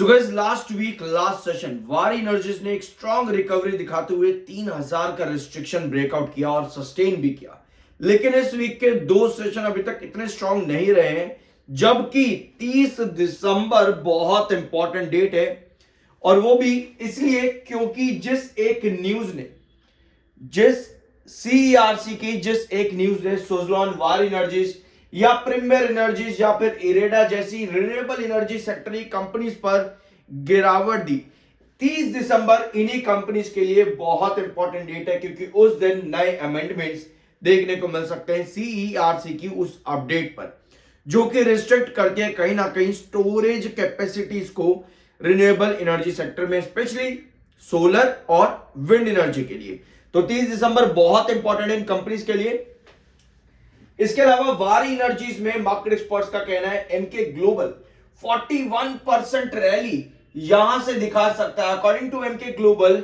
सो guys last week last session Waaree Energies ने एक strong recovery दिखाते हुए 3000 का रिस्ट्रिक्शन ब्रेकआउट किया और सस्टेन भी किया। लेकिन इस वीक के दो सेशन अभी तक इतने स्ट्रॉन्ग नहीं रहे हैं, जबकि 30 दिसंबर बहुत इंपॉर्टेंट डेट है। और वो भी इसलिए क्योंकि जिस सीईआरसी की जिस एक न्यूज ने सुज़लोन वार एनर्जीज या प्रीमियर एनर्जीज या फिर इरेडा जैसी रिन्यूएबल एनर्जी सेक्टर की कंपनीज पर गिरावट दी। 30 दिसंबर इन्हीं कंपनीज के लिए बहुत इंपॉर्टेंट डेट है, क्योंकि उस दिन नए अमेंडमेंट्स देखने को मिल सकते हैं सीईआरसी की उस अपडेट पर, जो कि रिस्ट्रिक्ट करती है कहीं ना कहीं स्टोरेज कैपेसिटीज को रिन्यूएबल एनर्जी सेक्टर में, स्पेशली सोलर और विंड एनर्जी के लिए। तो 30 दिसंबर बहुत इंपॉर्टेंट है इन कंपनीज के लिए। इसके अलावा वार एनर्जीज में मार्केट एक्सपर्ट्स का कहना है एमके ग्लोबल 41% रैली यहां से दिखा सकता है। अकॉर्डिंग टू एमके ग्लोबल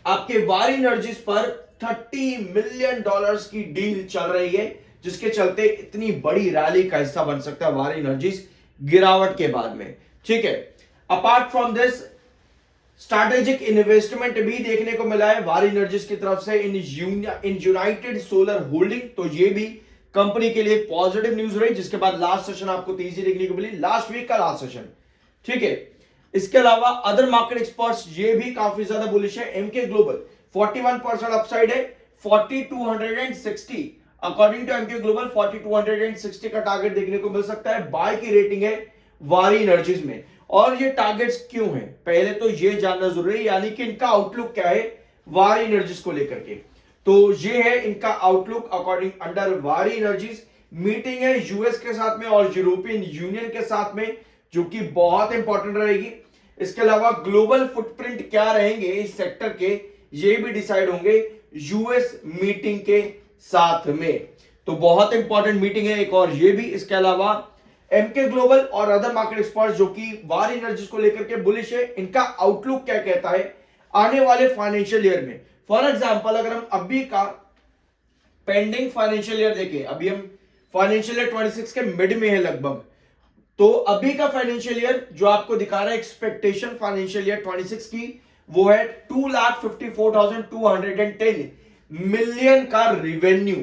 आपके वार एनर्जीज पर $30 मिलियन की डील चल रही है, जिसके चलते इतनी बड़ी रैली का हिस्सा बन सकता है वार एनर्जीज गिरावट के बाद में। ठीक है, apart from this strategic investment भी देखने को मिला है वार एनर्जीज की तरफ से इन यूनाइटेड सोलर होल्डिंग। तो ये भी कंपनी के लिए पॉजिटिव न्यूज रही, जिसके बाद लास्ट सेशन आपको तेजी देखने को मिली, लास्ट वीक का लास्ट सेशन। ठीक है, इसके अलावा अदर मार्केट एक्सपर्ट्स ये भी काफी ज्यादा बुलिश है। एमके ग्लोबल 41% अपसाइड है, 4260 अकॉर्डिंग टू एमके ग्लोबल 4260 का टारगेट देखने को मिल सकता है। बाय की रेटिंग है वारी एनर्जीज में। और ये टारगेट्स क्यों हैं, पहले तो ये जानना जरूरी है, यानी कि इनका आउटलुक क्या है वारी एनर्जीज को लेकर के। तो ये है इनका आउटलुक अकॉर्डिंग अंडर वारी एनर्जीज। मीटिंग है यूएस के साथ में और यूरोपियन यूनियन के साथ में, जो कि बहुत इंपॉर्टेंट रहेगी। इसके अलावा ग्लोबल फुटप्रिंट क्या रहेंगे इस सेक्टर के, ये भी डिसाइड होंगे यूएस मीटिंग के साथ में। तो बहुत इंपॉर्टेंट मीटिंग है एक और ये भी। इसके अलावा एमके ग्लोबल और अदर मार्केट एक्सपर्ट्स जो कि वार एनर्जीज को लेकर के बुलिश है, इनका आउटलुक क्या कहता है आने वाले फाइनेंशियल ईयर में। फॉर एग्जांपल अगर हम अभी का पेंडिंग फाइनेंशियल ईयर देखें, अभी हम फाइनेंशियल ईयर 26 के मिड में है लगभग, तो अभी का फाइनेंशियल ईयर जो आपको दिखा रहा है एक्सपेक्टेशन फाइनेंशियल ईयर 26 की, वो है 2,54,210 मिलियन का रिवेन्यू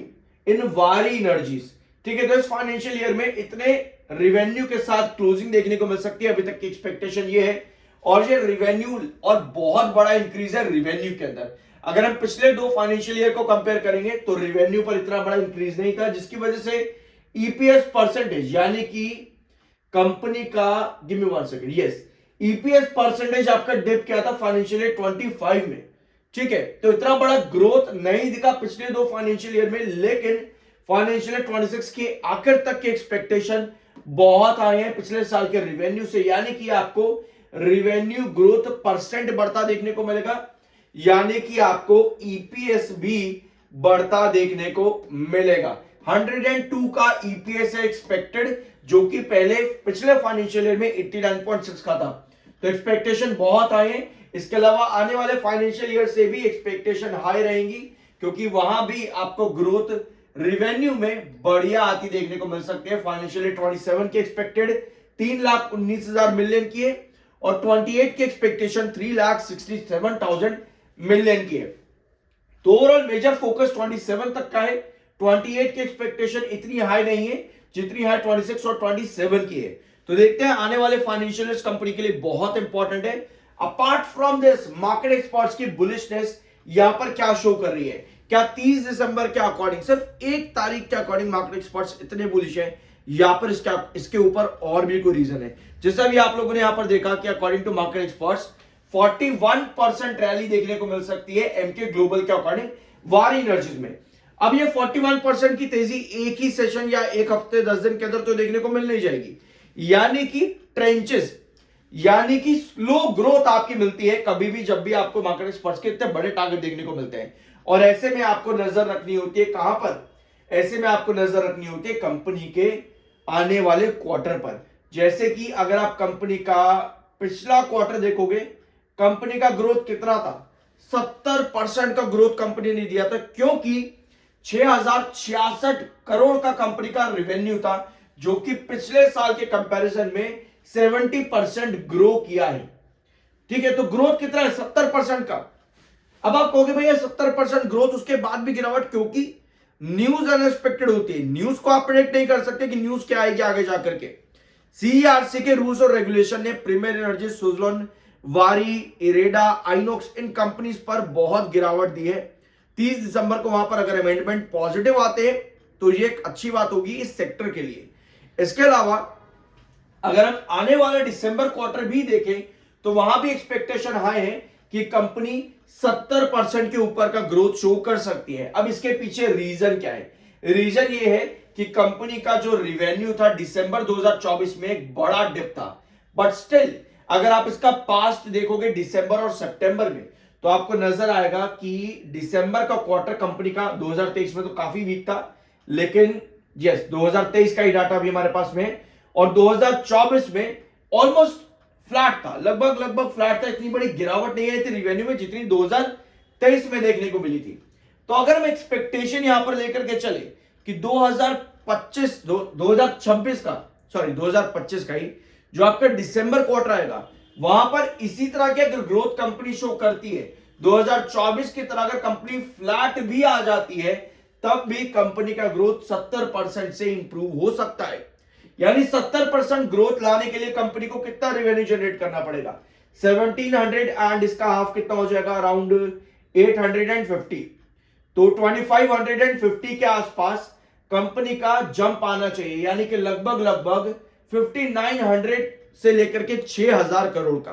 इन वारी एनर्जीज। ठीक है, तो इस फाइनेंशियल ईयर में इतने रिवेन्यू के साथ क्लोजिंग देखने को मिल सकती है, अभी तक की एक्सपेक्टेशन ये है। और ये रिवेन्यू और बहुत बड़ा इंक्रीज है रिवेन्यू के अंदर। अगर हम पिछले दो फाइनेंशियल ईयर को कंपेयर करेंगे तो रिवेन्यू पर इतना बड़ा इंक्रीज नहीं था, जिसकी वजह से ईपीएस परसेंटेज यानी कि कंपनी का, give me 1 second, yes, EPS percentage आपका डिप किया था फाइनेंशियल ईयर 25 में। ठीक है, तो इतना बड़ा ग्रोथ नहीं दिखा पिछले दो फाइनेंशियल ईयर में, लेकिन फाइनेंशियल ईयर 26 के आखिर तक की एक्सपेक्टेशन बहुत आए हैं पिछले साल के रिवेन्यू से, यानी कि आपको रिवेन्यू ग्रोथ परसेंट बढ़ता देखने को मिलेगा, यानी कि आपको ईपीएस भी बढ़ता देखने को मिलेगा। 102 का ईपीएस है एक्सपेक्टेड, जो कि पहले पिछले फाइनेंशियल ईयर में 89.6 का था। तो एक्सपेक्टेशन बहुत हाई है। इसके अलावा आने वाले फाइनेंशियल ईयर से भी एक्सपेक्टेशन हाई रहेंगी, क्योंकि वहां भी आपको ग्रोथ रिवेन्यू में बढ़िया आती देखने को मिल सकती है। फाइनेंशियल ईयर 27 के एक्सपेक्टेड 3,19,000 मिलियन की है और 28 की एक्सपेक्टेशन 3,67,000 मिलियन की है। तो ओवरऑल मेजर फोकस 27 तक का है। 28 की एक्सपेक्टेशन इतनी हाई नहीं है जितनी हाई 26 और 27 की है। तो देखते हैं आने वाले फाइनेंशियल ईयर कंपनी के लिए बहुत इंपॉर्टेंट है। Apart from this market experts की बुलिशनेस यहां पर क्या शो कर रही है, क्या 30 दिसंबर के अकॉर्डिंग, सिर्फ एक तारीख के अकॉर्डिंग मार्केट एक्सपर्ट्स इतने बुलिश है, यहां पर इसके ऊपर और भी कोई रीजन है। जैसा भी आप लोगों ने यहां पर देखा कि according to market experts 41% rally देखने को मिल सकती है एमके ग्लोबल के अकॉर्डिंग वार एनर्जीज में। अब ये 41% की तेजी एक ही सेशन या एक हफ्ते 10 दिन के अंदर तो देखने को मिल नहीं जाएगी, यानी कि ट्रेंचेस, यानी कि स्लो ग्रोथ आपकी मिलती है कभी भी जब भी आपको मार्केट एक्सपर्ट्स के इतने बड़े टारगेट देखने को मिलते हैं। और ऐसे में आपको नजर रखनी होती है कहां पर, ऐसे में आपको नजर रखनी होती है कंपनी के आने वाले क्वार्टर पर। जैसे कि अगर आप कंपनी का पिछला क्वार्टर देखोगे, कंपनी का ग्रोथ कितना था, 70% का ग्रोथ कंपनी ने दिया था, क्योंकि 6,066 करोड़ का कंपनी का रिवेन्यू था, जो कि पिछले साल के कंपैरिजन में 70% ग्रो किया है। ठीक है, तो ग्रोथ कितना है? 70% का। अब आप कहोगे भैया 70% ग्रोथ उसके बाद भी गिरावट, क्योंकि न्यूज अनएक्सपेक्टेड होती है। न्यूज को आप प्रेडिक्ट नहीं कर सकते कि न्यूज क्या आएगी आगे जाकर के। सीईआरसी के रूल्स और रेगुलेशन ने प्रीमियर एनर्जी, सुजलॉन, वारी, इरेडा, आइनॉक्स इन कंपनीज पर बहुत गिरावट दी है। 30 दिसंबर को वहां पर अगर अमेंडमेंट पॉजिटिव आते हैं तो ये एक अच्छी बात होगी इस सेक्टर के लिए। इसके अलावा अगर हम आने वाला दिसंबर क्वार्टर भी देखें तो वहां भी एक्सपेक्टेशन हाई है कि कंपनी 70% के ऊपर का ग्रोथ शो कर सकती है। अब इसके पीछे रीजन क्या है? रीजन ये है कि कंपनी का जो रिवेन्यू था दिसंबर 2024 में एक बड़ा डिप था, बट स्टिल अगर आप इसका पास्ट देखोगे दिसंबर और सितंबर में तो आपको नजर आएगा कि दिसंबर का क्वार्टर कंपनी का 2023 में तो काफी वीक था, लेकिन यस 2023 का ही डाटा भी हमारे पास में है, और 2024 में ऑलमोस्ट फ्लैट था, लगभग फ्लैट था। इतनी बड़ी गिरावट नहीं आई थी रिवेन्यू में जितनी 2023 में देखने को मिली थी। तो अगर हम एक्सपेक्टेशन यहां पर लेकर के चले कि 2025 का ही जो आपका दिसंबर क्वार्टर आएगा वहां पर इसी तरह की अगर ग्रोथ कंपनी शो करती है, 2024 की तरह अगर कंपनी फ्लैट भी आ जाती है तब भी कंपनी का ग्रोथ 70% से इंप्रूव हो सकता है। यानी 70% ग्रोथ लाने के लिए कंपनी को कितना रेवेन्यू जनरेट करना पड़ेगा? 1700 एंड इसका हाफ कितना हो जाएगा? अराउंड 850। तो 2550 के आसपास कंपनी का जंप आना चाहिए, यानी कि लगभग 5900 से लेकर के 6000 करोड़ का,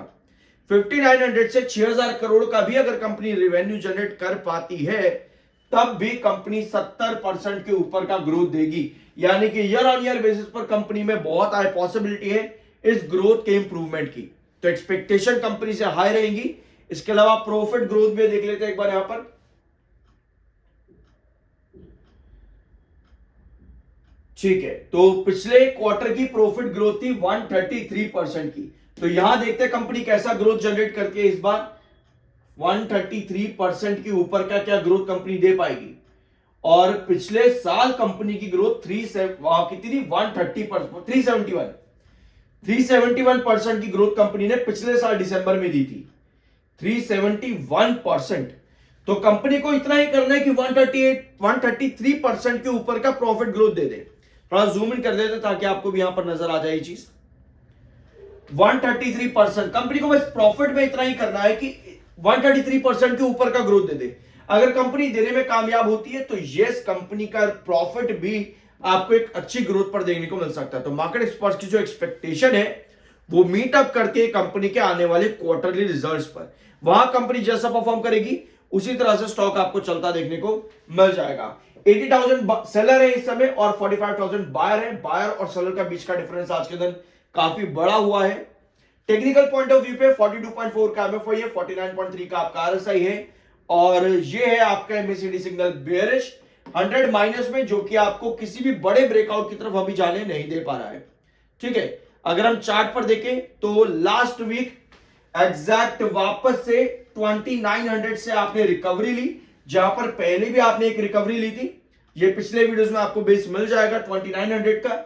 5900 से 6000 करोड़ का भी अगर कंपनी रेवेन्यू जनरेट कर पाती है तब भी कंपनी 70% के ऊपर का ग्रोथ देगी। यानी कि ईयर ऑन ईयर बेसिस पर कंपनी में बहुत हाई पॉसिबिलिटी है इस ग्रोथ के इंप्रूवमेंट की। तो एक्सपेक्टेशन कंपनी से हाई रहेंगी। इसके अलावा प्रॉफिट ग्रोथ भी देख लेते हैं एक बार यहां पर। ठीक है, तो पिछले क्वार्टर की प्रॉफिट ग्रोथ थी 133% की। तो यहां देखते हैं कंपनी कैसा ग्रोथ जनरेट करके इस बार 133% के ऊपर का क्या ग्रोथ कंपनी दे पाएगी। और पिछले साल कंपनी की ग्रोथ कितनी? 371% की ग्रोथ कंपनी ने पिछले साल दिसंबर में दी थी, 371%। तो कंपनी को इतना ही करना है कि 133% के ऊपर का प्रॉफिट ग्रोथ दे दे। थोड़ा जूम इन कर लेते ताकि आपको भी यहां पर नजर आ जाए ये चीज। 133% कंपनी को बस प्रॉफिट में इतना ही करना है कि 133% के ऊपर का ग्रोथ दे दे। अगर कंपनी देने में कामयाब होती है तो यस कंपनी का प्रॉफिट भी आपको एक अच्छी ग्रोथ पर देखने को मिल सकता है। तो मार्केट एक्सपर्ट्स की जो एक्सपेक्टेशन है वो मीट अप करती है कंपनी के आने वाले क्वार्टरली रिजल्ट्स पर। वहां कंपनी जैसा परफॉर्म करेगी उसी तरह से स्टॉक आपको चलता देखने को मिल जाएगा। 80,000 सेलर है इस समय और 45,000 बायर है। बायर और सेलर का बीच का डिफरेंस आज के दिन काफी बड़ा हुआ है। टेक्निकल पॉइंट ऑफ व्यू पे 42.4 का एमएफआई है, 49.3 का आपका आरएसआई है, और ये है आपका एमएसीडी सिग्नल बेयरिश 100 माइनस में, जो कि आपको किसी भी बड़े ब्रेकआउट की तरफ अभी जाने नहीं दे पा रहा है। ठीक है, अगर हम चार्ट पर देखें तो लास्ट वीक एग्जैक्ट वापस से 2900 से आपने रिकवरी ली, जहां पर पहले भी आपने एक रिकवरी ली थी। ये पिछले वीडियोस में आपको बेस मिल जाएगा 2900 का,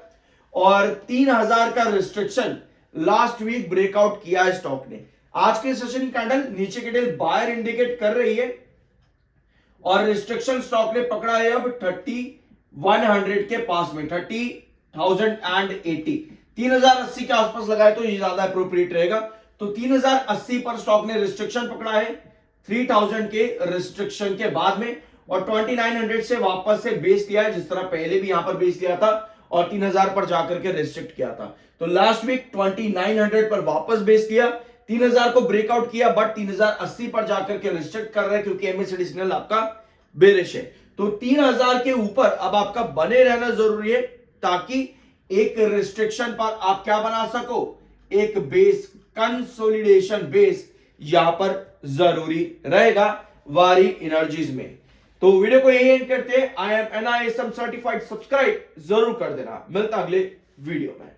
और 3000 का रिस्ट्रिक्शन लास्ट वीक ब्रेकआउट किया है स्टॉक ने। आज के सेशन कैंडल नीचे की टेल बायर इंडिकेट कर रही है और रिस्ट्रिक्शन स्टॉक ने पकड़ा है अब 3100 के पास में, 30,080, 3080 के आसपास लगाए तो ये ज्यादा अप्रोप्रिएट रहेगा। तो 3080 पर स्टॉक ने रिस्ट्रिक्शन पकड़ा है 3000 के रिस्ट्रिक्शन के बाद में, और 2900 से वापस से बेस लिया है, जिस तरह पहले भी यहां पर बेस लिया था और 3000 पर जाकर के रिस्ट्रिक्ट किया था। तो लास्ट वीक 2900 पर वापस बेस लिया, 3000 को ब्रेकआउट किया, बट 3080 पर जाकर के रिस्ट्रिक्ट कर रहे हैं क्योंकि एमएसीडी सिग्नल आपका बेरिश है। तो 3000 के ऊपर अब आपका बने रहना जरूरी है ताकि एक रिस्ट्रिक्शन पर आप क्या बना सको, एक बेस कंसोलिडेशन बेस यहां पर जरूरी रहेगा वारी एनर्जीज में। तो वीडियो को यही एंड करते हैं। I am NISM certified, subscribe जरूर कर देना। मिलता अगले वीडियो में।